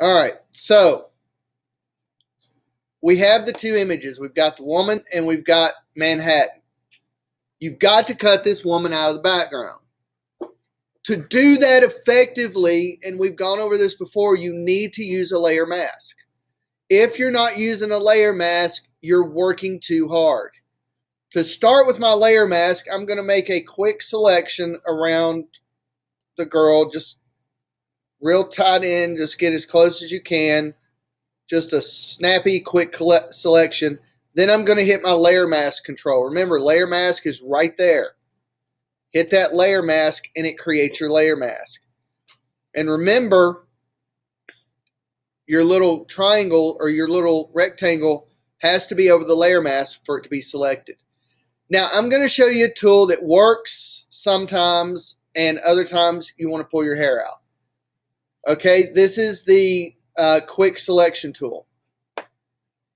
All right, so we have the two images. We've got the woman and we've got Manhattan. You've got to cut this woman out of the background. To do that effectively, and we've gone over this before, you need to use a layer mask. If you're not using a layer mask, you're working too hard. To start with my layer mask, I'm going to make a quick selection around the girl, just real tight in, just get as close as you can. Just a snappy, quick selection. Then I'm going to hit my layer mask control. Remember, layer mask is right there. Hit that layer mask and it creates your layer mask. And remember, your little triangle or your little rectangle has to be over the layer mask for it to be selected. Now, I'm going to show you a tool that works sometimes and other times you want to pull your hair out. Okay, this is the quick selection tool.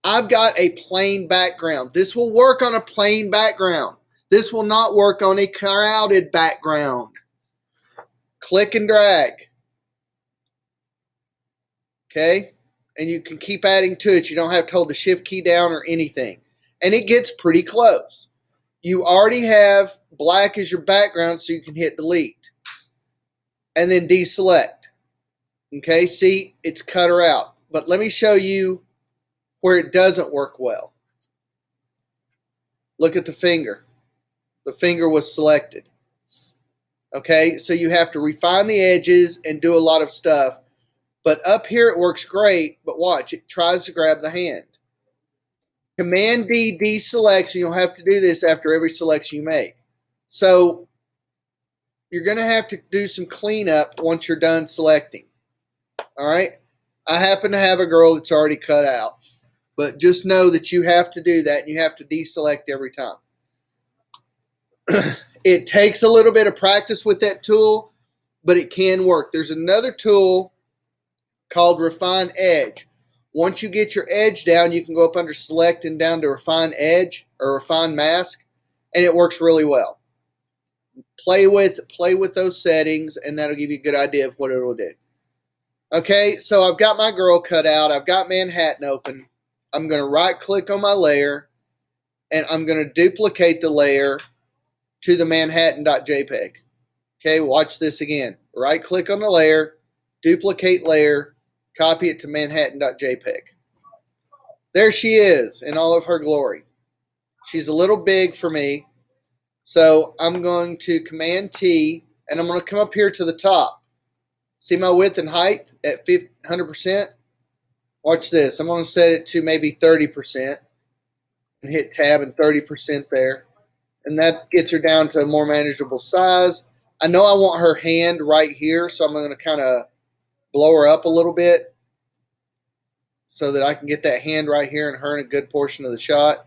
I've got a plain background. This will work on a plain background. This will not work on a crowded background. Click and drag. Okay? And you can keep adding to it. You don't have to hold the shift key down or anything. And it gets pretty close. You already have black as your background, so you can hit delete. And then deselect. Okay? See, it's cut her out. But let me show you where it doesn't work well. Look at the finger. The finger was selected. Okay, so you have to refine the edges and do a lot of stuff. But up here it works great, but watch, it tries to grab the hand. Command D deselects, and you'll have to do this after every selection you make. So you're going to have to do some cleanup once you're done selecting. All right, I happen to have a girl that's already cut out. But just know that you have to do that, and you have to deselect every time. It takes a little bit of practice with that tool, but it can work. There's another tool called Refine Edge. Once you get your edge down, you can go up under Select and down to Refine Edge or Refine Mask, and it works really well. Play with those settings, and that'll give you a good idea of what it'll do. Okay, so I've got my girl cut out. I've got Manhattan open. I'm going to right-click on my layer, and I'm going to duplicate the layer to the Manhattan.jpg. Okay, watch this again. Right-click on the layer, duplicate layer, copy it to Manhattan.jpg. There she is in all of her glory. She's a little big for me, so I'm going to Command T, and I'm going to come up here to the top. See my width and height at 100%? Watch this. I'm going to set it to maybe 30% and hit tab and 30% there. And that gets her down to a more manageable size. I know I want her hand right here, so I'm going to kind of blow her up a little bit so that I can get that hand right here and her in a good portion of the shot.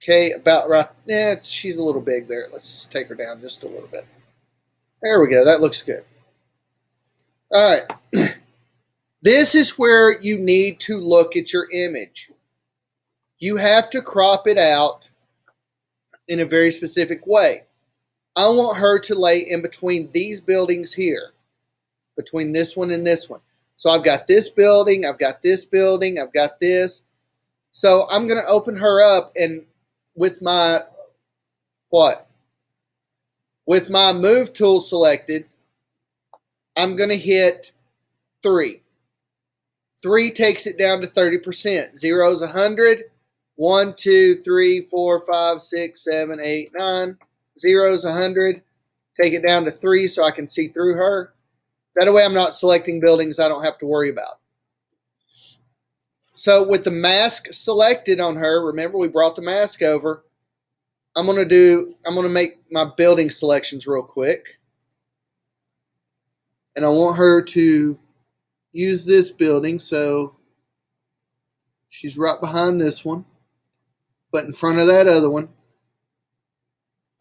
Okay, about right. Yeah, she's a little big there. Let's take her down just a little bit. There we go. That looks good. All right. This is where you need to look at your image. You have to crop it out in a very specific way. I want her to lay in between these buildings here, between this one and this one. So I've got this building, I've got this building, I've got this. So I'm going to open her up, and with my With my move tool selected, I'm going to hit 3. 3 takes it down to 30%. 0 is 100. 1, 2, 3, 4, 5, 6, 7, 8, 9. 0 is 100. Take it down to 3 so I can see through her. That way I'm not selecting buildings I don't have to worry about. So with the mask selected on her, remember we brought the mask over. I'm going to make my building selections real quick. And I want her to use this building, so she's right behind this one, but in front of that other one.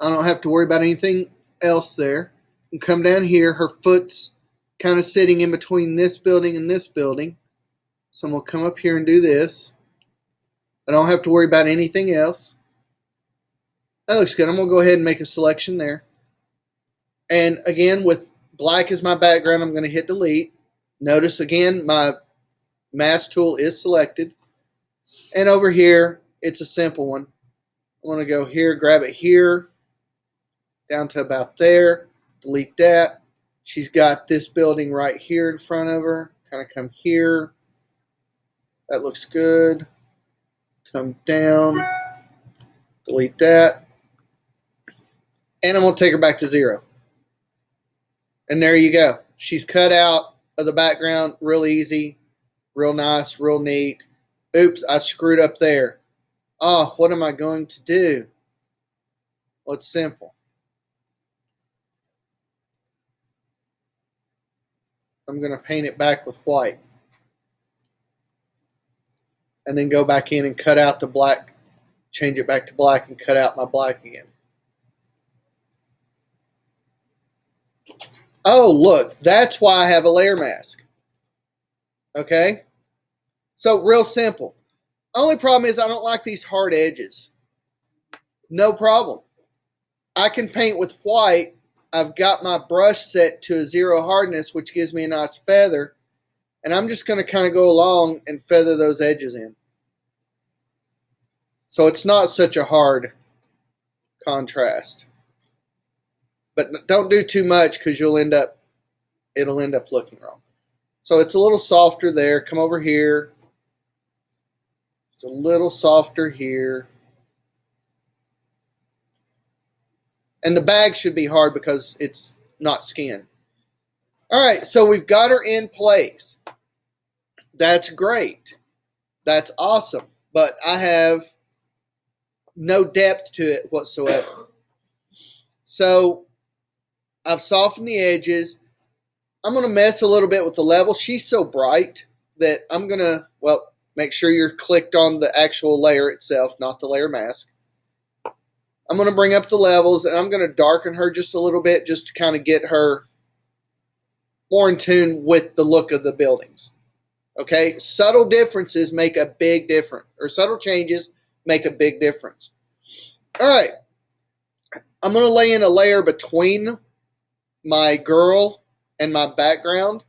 I don't have to worry about anything else there. And come down here, her foot's kind of sitting in between this building and this building. So I'm going to come up here and do this. I don't have to worry about anything else. That looks good. I'm going to go ahead and make a selection there. And again, with black as my background, I'm going to hit delete. Notice again, my mask tool is selected. And over here, it's a simple one. I want to go here, grab it here, down to about there, delete that. She's got this building right here in front of her. Kind of come here. That looks good. Come down, delete that. And I'm going to take her back to 0. And there you go. She's cut out of the background real easy, real nice, real neat. Oops, I screwed up there. Oh, what am I going to do? Well, it's simple. I'm going to paint it back with white. And then go back in and cut out the black, change it back to black and cut out my black again. Oh, look, that's why I have a layer mask. Okay? So, real simple. Only problem is I don't like these hard edges. No problem. I can paint with white. I've got my brush set to a 0 hardness, which gives me a nice feather. And I'm just going to kind of go along and feather those edges in. So it's not such a hard contrast. But don't do too much because it'll end up looking wrong. So it's a little softer there. Come over here. Just a little softer here. And the bag should be hard because it's not skin. All right, so we've got her in place. That's great. That's awesome. But I have no depth to it whatsoever. So I've softened the edges. I'm going to mess a little bit with the level. She's so bright that I'm going to, well, make sure you're clicked on the actual layer itself, not the layer mask. I'm going to bring up the levels, and I'm going to darken her just a little bit just to kind of get her more in tune with the look of the buildings. Okay? Subtle differences make a big difference, or subtle changes make a big difference. All right. I'm going to lay in a layer between my girl and my background.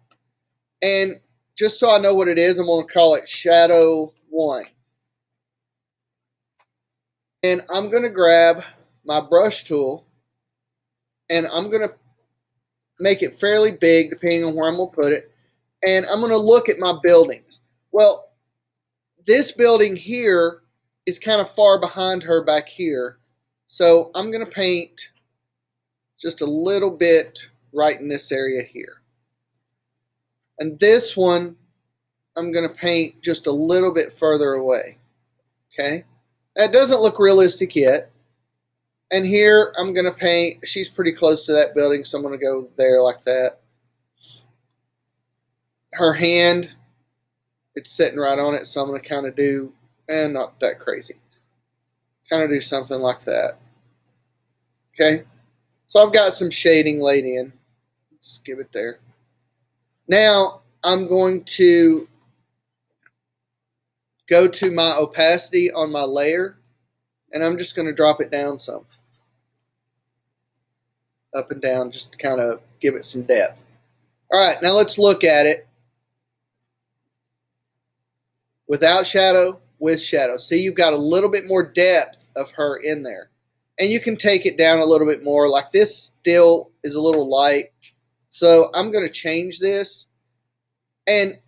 And just so I know what it is, I'm going to call it Shadow 1. And I'm going to grab my brush tool, and I'm going to make it fairly big depending on where I'm going to put it. And I'm going to look at my buildings. Well, this building here is kind of far behind her back here. So I'm going to paint just a little bit right in this area here. And this one, I'm going to paint just a little bit further away. Okay? That doesn't look realistic yet. And here I'm going to paint, she's pretty close to that building, so I'm going to go there like that. Her hand, it's sitting right on it, so I'm going to kind of do, and not that crazy. Kind of do something like that. Okay? So I've got some shading laid in. Let's give it there. Now I'm going to go to my opacity on my layer, and I'm just going to drop it down some. Up and down, just to kind of give it some depth. All right, now let's look at it. Without shadow, with shadow. See, you've got a little bit more depth of her in there. And you can take it down a little bit more. Like this still is a little light. So I'm going to change this. And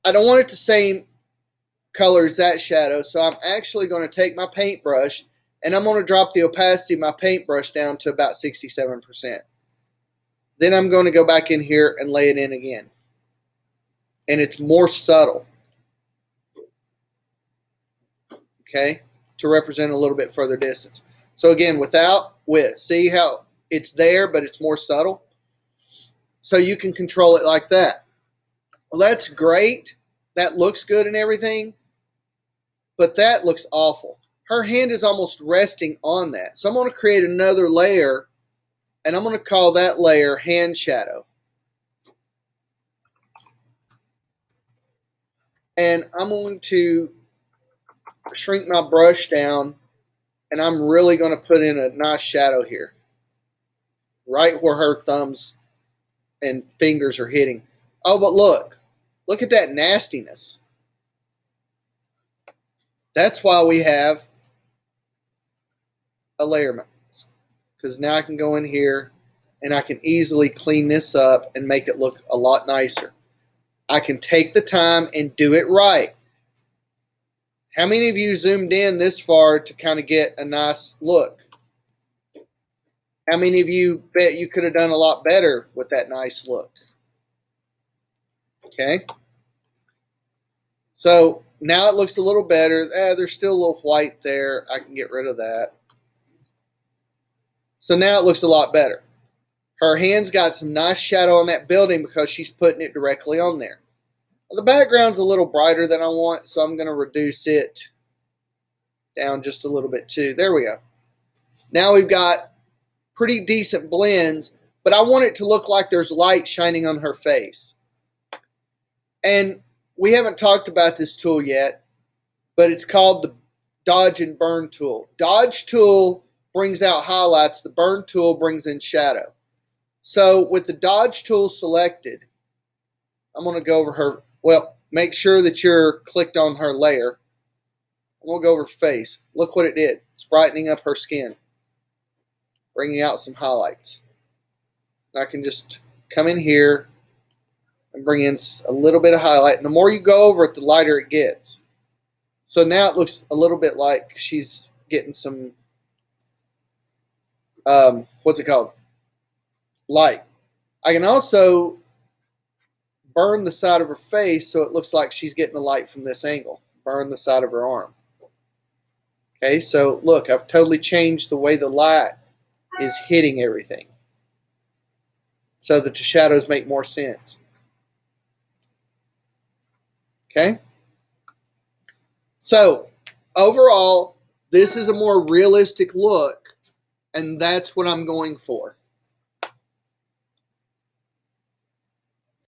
I don't want it the same color as that shadow. So I'm actually going to take my paintbrush, and I'm going to drop the opacity of my paintbrush down to about 67%. Then I'm going to go back in here and lay it in again. And it's more subtle. Okay? To represent a little bit further distance. So again, without, with. See how it's there, but it's more subtle? So you can control it like that. Well, that's great. That looks good and everything. But that looks awful. Her hand is almost resting on that. So I'm going to create another layer, and I'm going to call that layer hand shadow. And I'm going to shrink my brush down, And I'm really going to put in a nice shadow here, right where her thumbs and fingers are hitting. Oh, but look at that nastiness. That's why we have a layer mask, because now I can go in here and I can easily clean this up and make it look a lot nicer. I can take the time and do it right. How many of you zoomed in this far to kind of get a nice look? How many of you bet you could have done a lot better with that nice look? Okay. So now it looks a little better. There's still a little white there. I can get rid of that. So now it looks a lot better. Her hand's got some nice shadow on that building because she's putting it directly on there. The background's a little brighter than I want, so I'm going to reduce it down just a little bit too. There we go. Now we've got pretty decent blends, but I want it to look like there's light shining on her face. And we haven't talked about this tool yet, but it's called the Dodge and Burn tool. Dodge tool brings out highlights. The Burn tool brings in shadow. So with the Dodge tool selected, I'm going to go over her. Well, make sure that you're clicked on her layer. I'm going to go over face. Look what it did. It's brightening up her skin, bringing out some highlights. I can just come in here and bring in a little bit of highlight. And the more you go over it, the lighter it gets. So now it looks a little bit like she's getting some, what's it called? Light. I can also burn the side of her face so it looks like she's getting the light from this angle. Burn the side of her arm. Okay, so look, I've totally changed the way the light is hitting everything so that the shadows make more sense. Okay? So, overall, this is a more realistic look, and that's what I'm going for.